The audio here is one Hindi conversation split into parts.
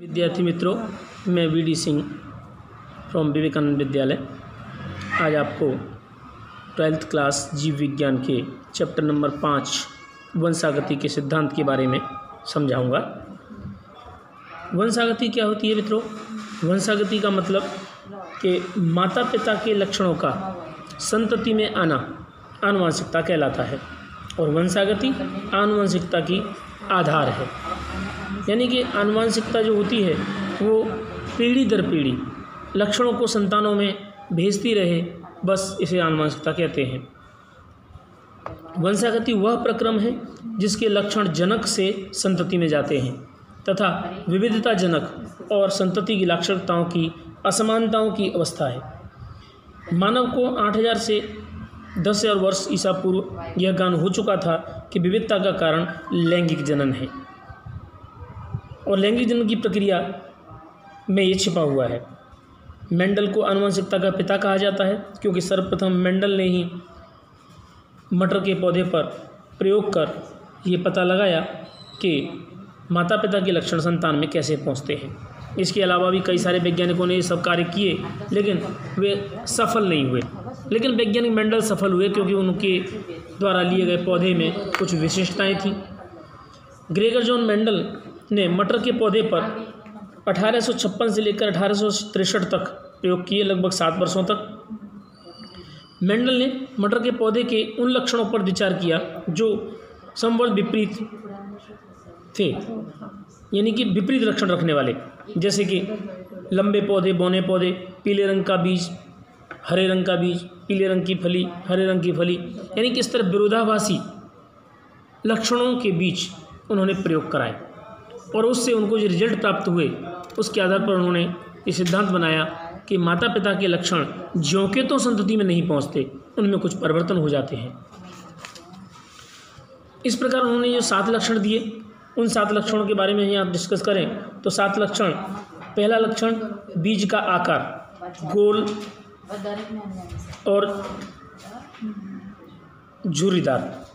विद्यार्थी मित्रों, मैं वीडी सिंह फ्रॉम विवेकानंद विद्यालय आज आपको 12th क्लास जीव विज्ञान के चैप्टर नंबर 5 वंशागति के सिद्धांत के बारे में समझाऊंगा। वंशागति क्या होती है मित्रों? वंशागति का मतलब कि माता पिता के लक्षणों का संतति में आना आनुवंशिकता कहलाता है और वंशागति आनुवंशिकता की आधार है। यानी कि आनुवंशिकता जो होती है वो पीढ़ी दर पीढ़ी लक्षणों को संतानों में भेजती रहे, बस इसे आनुवंशिकता कहते हैं। वंशागति वह प्रक्रम है जिसके लक्षण जनक से संतति में जाते हैं तथा विविधता जनक और संतति की लाक्षणिकताओं की असमानताओं की अवस्था है। मानव को 8000 से 10,000 वर्ष ईसा पूर्व यह ज्ञान हो चुका था कि विविधता का कारण लैंगिक जनन है और लैंगिक जनन की प्रक्रिया में ये छिपा हुआ है। मेंडल को आनुवंशिकता का पिता कहा जाता है क्योंकि सर्वप्रथम मेंडल ने ही मटर के पौधे पर प्रयोग कर ये पता लगाया कि माता पिता के लक्षण संतान में कैसे पहुंचते हैं। इसके अलावा भी कई सारे वैज्ञानिकों ने ये सब कार्य किए लेकिन वे सफल नहीं हुए। लेकिन वैज्ञानिक मेंडल सफल हुए क्योंकि उनके द्वारा लिए गए पौधे में कुछ विशिष्टताएं थीं। ग्रेगर जॉन मेंडल ने मटर के पौधे पर 1856 से लेकर 1863 तक प्रयोग किए, लगभग 7 वर्षों तक। मेंडल ने मटर के पौधे के उन लक्षणों पर विचार किया जो समवर्त विपरीत थे, यानी कि विपरीत लक्षण रखने वाले, जैसे कि लंबे पौधे, बौने पौधे, पीले रंग का बीज, हरे रंग का बीज, पीले रंग की फली, हरे रंग की फली, यानी कि इस तरह विरोधाभासी लक्षणों के बीच उन्होंने प्रयोग कराए और उससे उनको जो रिजल्ट प्राप्त हुए उसके आधार पर उन्होंने ये सिद्धांत बनाया कि माता पिता के लक्षण ज्यों के तो संतति में नहीं पहुंचते, उनमें कुछ परिवर्तन हो जाते हैं। इस प्रकार उन्होंने जो 7 लक्षण दिए, उन 7 लक्षणों के बारे में यहाँ डिस्कस करें तो 7 लक्षण। पहला लक्षण बीज का आकार गोल और झुर्रीदार,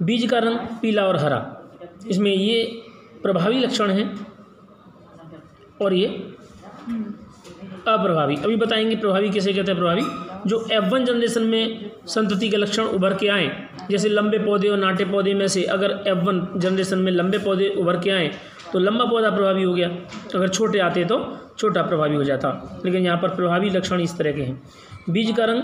बीज का रंग पीला और हरा, इसमें ये प्रभावी लक्षण हैं और ये अप्रभावी। अभी बताएंगे प्रभावी कैसे कहते हैं। प्रभावी जो F1 जनरेशन में संतति के लक्षण उभर के आए, जैसे लंबे पौधे और नाटे पौधे में से अगर F1 जनरेशन में लंबे पौधे उभर के आए तो लंबा पौधा प्रभावी हो गया, अगर छोटे आते तो छोटा प्रभावी हो जाता। लेकिन यहाँ पर प्रभावी लक्षण इस तरह के हैं। बीज का रंग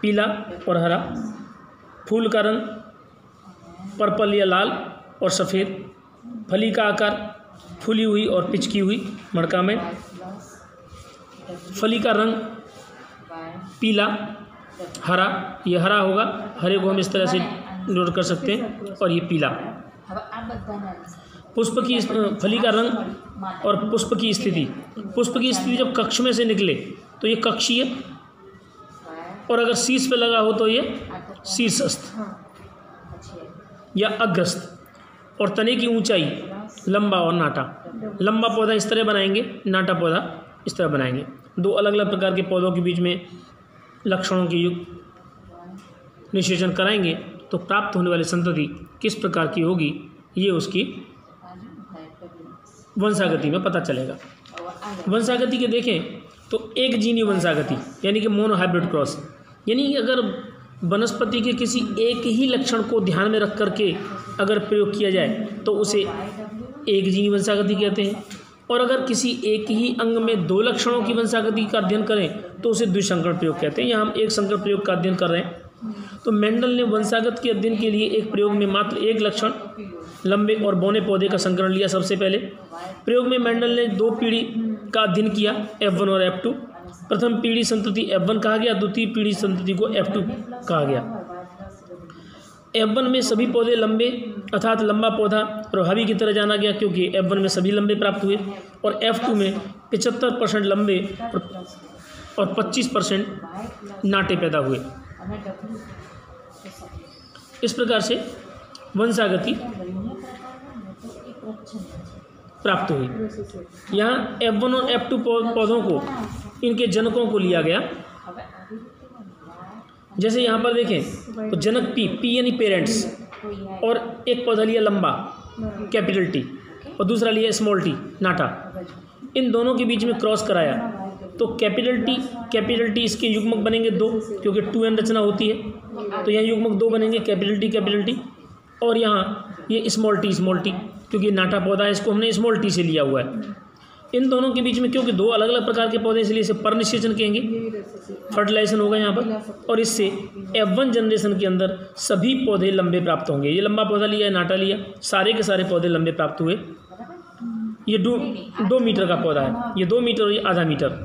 पीला और हरा, फूल का रंग पर्पल या लाल और सफ़ेद, फली का आकार फूली हुई और पिचकी हुई मड़का में, फली का रंग पीला हरा, ये हरा होगा, हरे को हम इस तरह से नोट कर सकते हैं और ये पीला। पुष्प की फली का रंग और पुष्प की स्थिति, पुष्प की स्थिति जब कक्ष में से निकले तो ये कक्षीय और अगर शीर्ष पे लगा हो तो ये शीर्षस्थ या अग्रस्त, और तने की ऊंचाई लंबा और नाटा। लंबा पौधा इस तरह बनाएंगे, नाटा पौधा इस तरह बनाएंगे। 2 अलग अलग प्रकार के पौधों के बीच में लक्षणों की युक्त निषेचन कराएंगे तो प्राप्त होने वाली संतति किस प्रकार की होगी ये उसकी वंशागति में पता चलेगा। वंशागति के देखें तो एक जीनी वंशागति यानी कि मोनोहाइब्रिड क्रॉस, यानी कि अगर वनस्पति के किसी एक ही लक्षण को ध्यान में रख करके अगर प्रयोग किया जाए तो उसे एक जीनी वंशागति कहते हैं, और अगर किसी एक ही अंग में 2 लक्षणों की वंशागति का अध्ययन करें तो उसे द्विसंकर प्रयोग कहते हैं। यहाँ हम एक संकर प्रयोग का अध्ययन कर रहे हैं। तो मेंडल ने वंशागत के अध्ययन के लिए एक प्रयोग में मात्र एक लक्षण लंबे और बौने पौधे का संकरण लिया। सबसे पहले प्रयोग में मेंडल ने 2 पीढ़ी का अध्ययन किया, F1 और F2। प्रथम पीढ़ी संतति F1 कहा गया, द्वितीय पीढ़ी संतति को F2 कहा गया। F1 में सभी पौधे लंबे अर्थात लंबा पौधा प्रभावी की तरह जाना गया क्योंकि F1 में सभी लंबे प्राप्त हुए, और F2 में 75% लंबे और 25% नाटे पैदा हुए। इस प्रकार से वंशागति प्राप्त हुई। यहाँ F1 और F2 पौधों को, इनके जनकों को लिया गया। जैसे यहाँ पर देखें तो जनक पी यानी पेरेंट्स, और एक पौधा लिया लंबा कैपिटल टी और दूसरा लिया स्मॉल टी नाटा। इन दोनों के बीच में क्रॉस कराया तो कैपिटल टी इसके युग्मक बनेंगे 2, क्योंकि 2n रचना होती है, तो यहाँ युग्मक 2 बनेंगे कैपिटल टी। और यहाँ ये स्मॉल टी, क्योंकि नाटा पौधा है, इसको हमने स्मॉल टी से लिया हुआ है। इन दोनों के बीच में क्योंकि 2 अलग अलग प्रकार के पौधे, इसलिए इसे परनिषेचन कहेंगे, फर्टिलाइजेशन होगा यहाँ पर। और इससे F1 जनरेशन के अंदर सभी पौधे लंबे प्राप्त होंगे। ये लंबा पौधा लिया है, नाटा लिया, सारे के सारे पौधे लंबे प्राप्त हुए। ये 2 मीटर का पौधा है, ये 2 मीटर और ये आधा मीटर।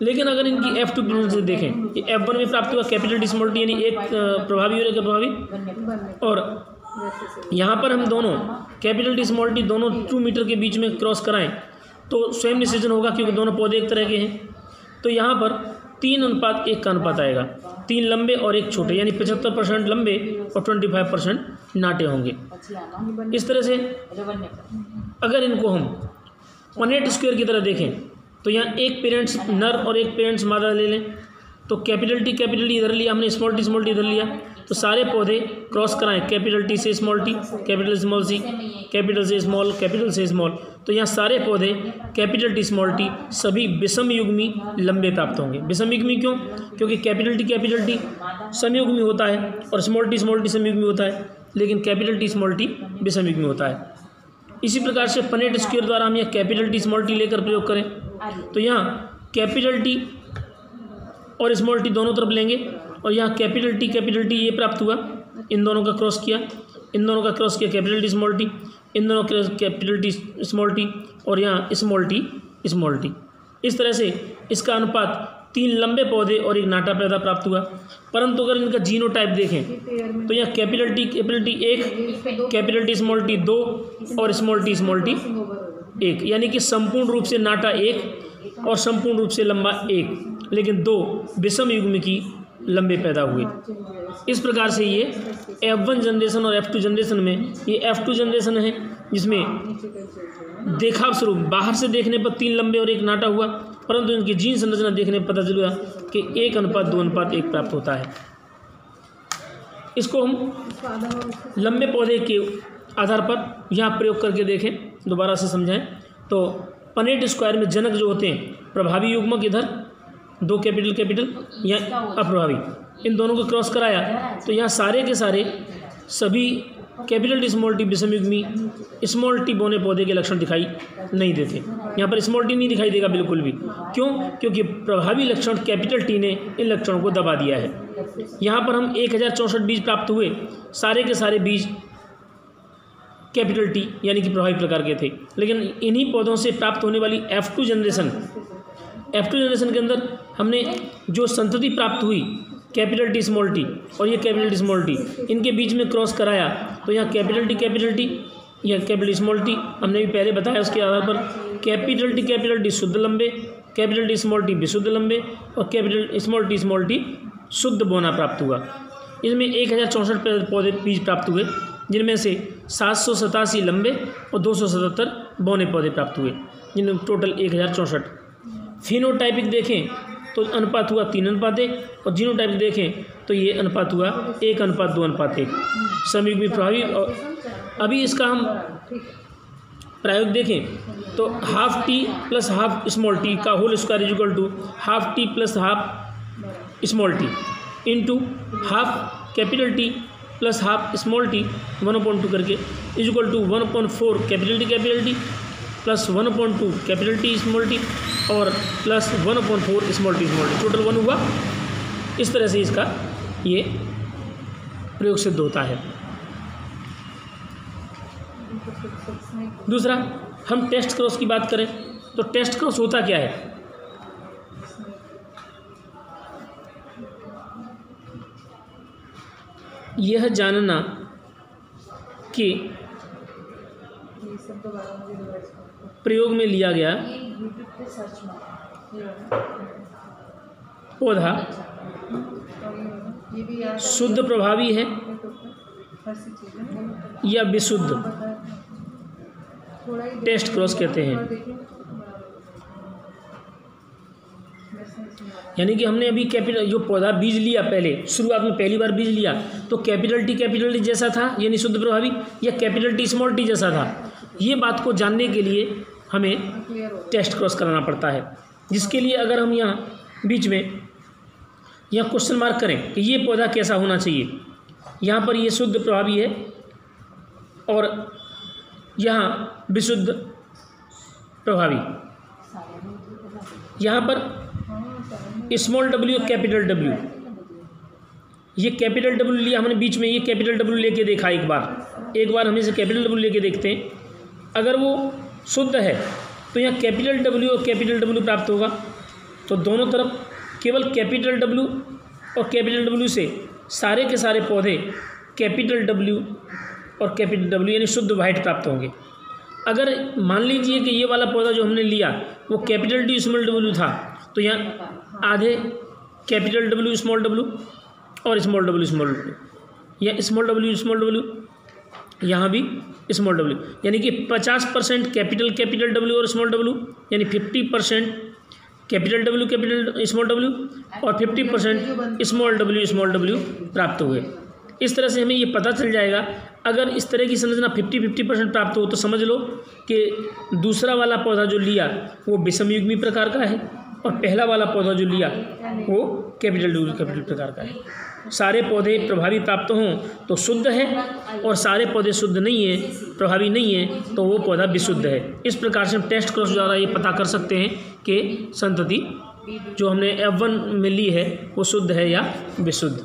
लेकिन अगर इनकी F2 से देखें, ये F1 में प्राप्त हुआ कैपिटल टी स्मॉल टी, यानी एक प्रभावी और एक अप्रभावी। और यहाँ पर हम दोनों कैपिटल टी स्मॉल टी दोनों 2 मीटर के बीच में क्रॉस कराएं तो स्वयं निषेचन होगा, क्योंकि दोनों पौधे एक तरह के हैं। तो यहाँ पर 3:1 का अनुपात आएगा, 3 लंबे और 1 छोटे, यानी 75% लंबे और 25% नाटे होंगे। इस तरह से अगर इनको हम पनेट स्क्वायर की तरह देखें तो यहाँ एक पेरेंट्स नर और एक पेरेंट्स मादा ले लें, तो कैपिटल टी इधर लिया हमने, स्मॉल टी इधर लिया, तो सारे पौधे क्रॉस कराएं कैपिटल टी से small T, capital small C, capital से स्मॉल, कैपिटल से स्मॉल, तो यहाँ सारे पौधे कैपिटल टी स्मॉल टी सभी विषमयुग्मी लंबे प्राप्त होंगे। विषमयुग्मी क्यों? क्योंकि कैपिटल टी समयुग्मी होता है और स्मॉल टी समयुग्मी होता है, लेकिन कैपिटल टी स्मॉल टी विषमयुग्मी होता है। इसी प्रकार से पनेट स्क्वायर द्वारा हम यह कैपिटल टी स्मॉल टी लेकर प्रयोग करें तो यहाँ कैपिटल टी और स्मॉल टी दोनों तरफ लेंगे, और यहाँ कैपिटल टी ये प्राप्त हुआ, इन दोनों का क्रॉस किया, कैपिटल टी स्मॉल टी, इन दोनों कैपिटल टी स्मॉल टी, और यहाँ स्मॉल टी। इस तरह से इसका अनुपात 3 लंबे पौधे और 1 नाटा पौधा प्राप्त हुआ। परंतु अगर इनका जीनोटाइप देखें तो यहाँ capital T 1, capital T small T 2 और स्मॉल टी 1, यानी कि संपूर्ण रूप से नाटा 1 और संपूर्ण रूप से लंबा 1, लेकिन 2 विषम युग्म की लंबे पैदा हुए। इस प्रकार से ये F1 जनरेशन और F2 जनरेशन में, ये F2 जनरेशन है जिसमें देखा स्वरूप बाहर से देखने पर 3 लंबे और 1 नाटा हुआ, परंतु इनकी जीन संरचना देखने पर पता चला कि 1:2:1 प्राप्त होता है। इसको हम लंबे पौधे के आधार पर यहाँ प्रयोग करके देखें, दोबारा से समझाएं तो पनेट स्क्वायर में जनक जो होते हैं प्रभावी युग्मक इधर 2 कैपिटल या अप्रभावी, इन दोनों को क्रॉस कराया तो यहाँ सारे के सारे सभी कैपिटल टी स्मॉल टी विषमयुग्मी स्मॉल टी बोने पौधे के लक्षण दिखाई नहीं देते। यहाँ पर स्मॉल टी नहीं दिखाई देगा बिल्कुल भी। क्यों? क्योंकि प्रभावी लक्षण कैपिटल टी ने इन लक्षणों को दबा दिया है। यहाँ पर हम 1064 बीज प्राप्त हुए, सारे के सारे बीज कैपिटल टी यानी कि प्रभावी प्रकार के थे, लेकिन इन्हीं पौधों से प्राप्त होने वाली F2 जनरेशन के अंदर हमने जो संतति प्राप्त हुई कैपिटल टी स्मॉल टी और ये कैपिटल टी स्मॉल टी, इनके बीच में क्रॉस कराया तो यहाँ कैपिटल टी या कैपिटल स्मॉल टी, हमने भी पहले बताया उसके आधार पर कैपिटल टी शुद्ध लंबे, कैपिटल टी स्मॉल टी विशुद्ध लंबे और कैपिटल स्मॉल टी शुद्ध बोना प्राप्त हुआ। इसमें 1064 पौधे बीज प्राप्त हुए, जिनमें से 787 लंबे और 277 बौने पौधे प्राप्त हुए, जिनमें टोटल 1064। फिनोटाइपिक देखें तो अनुपात हुआ 3:1 और जीनोटाइपिक देखें तो ये अनुपात हुआ 1:2:1। समयुग्मी प्रभावी। और अभी इसका हम प्रायोग देखें तो half T plus half small T का whole square equal to half T plus half small T into half capital T plus half small T 1/2 करके इक्वल टू 1/4 कैपिटल टी प्लस 1/2 कैपिटल टी स्मॉल टी और प्लस 1/4 स्मॉल टी टोटल 1 हुआ। इस तरह से इसका ये प्रयोग सिद्ध होता है। दूसरा, हम टेस्ट क्रॉस की बात करें तो टेस्ट क्रॉस होता क्या है? यह जानना कि प्रयोग में लिया गया पौधा शुद्ध प्रभावी है या विशुद्ध, टेस्ट क्रॉस कहते हैं। यानी कि हमने अभी कैपिटल जो पौधा बीज लिया, पहले शुरुआत में पहली बार बीज लिया तो कैपिटल टी जैसा था यानी शुद्ध प्रभावी, या कैपिटल टी स्मॉल टी जैसा था। ये बात को जानने के लिए हमें टेस्ट क्रॉस कराना पड़ता है, जिसके लिए अगर हम यहाँ बीच में यहाँ क्वेश्चन मार्क करें कि ये पौधा कैसा होना चाहिए, यहाँ पर ये शुद्ध प्रभावी है और यहाँ विशुद्ध प्रभावी, यहाँ पर स्मॉल डब्ल्यू कैपिटल डब्ल्यू, ये कैपिटल डब्ल्यू लिया हमने बीच में, ये कैपिटल डब्ल्यू लेके देखा एक बार हम इसे कैपिटल डब्ल्यू लेके देखते हैं। अगर वो शुद्ध है तो यहाँ कैपिटल डब्ल्यू और कैपिटल डब्ल्यू प्राप्त होगा। तो दोनों तरफ केवल कैपिटल डब्ल्यू और कैपिटल डब्ल्यू से सारे के सारे पौधे कैपिटल डब्ल्यू और कैपिटल डब्ल्यू यानी शुद्ध वाइट प्राप्त होंगे। अगर मान लीजिए कि ये वाला पौधा जो हमने लिया वो कैपिटल डी स्मॉल डब्ल्यू था, तो यहाँ आधे कैपिटल डब्ल्यू स्मॉल डब्ल्यू और स्मॉल डब्ल्यू स्मॉल डब्ल्यू, या स्मॉल डब्ल्यू यहाँ भी स्मॉल डब्ल्यू, यानी कि 50% कैपिटल डब्ल्यू और स्मॉल डब्ल्यू, यानी 50% कैपिटल डब्ल्यू स्मॉल डब्ल्यू और 50% स्मॉल डब्ल्यू प्राप्त हुए। इस तरह से हमें ये पता चल जाएगा। अगर इस तरह की संरचना 50% प्राप्त हो तो समझ लो कि दूसरा वाला पौधा जो लिया वो विषमयुग्मी प्रकार का है और पहला वाला पौधा जो लिया वो कैपिटल प्रकार का है। सारे पौधे प्रभावी प्राप्त हों तो शुद्ध है और सारे पौधे शुद्ध नहीं है, प्रभावी नहीं है, तो वो पौधा विशुद्ध है। इस प्रकार से हम टेस्ट क्रॉस द्वारा ये पता कर सकते हैं कि संतति जो हमने F1 में ली है वो शुद्ध है या विशुद्ध।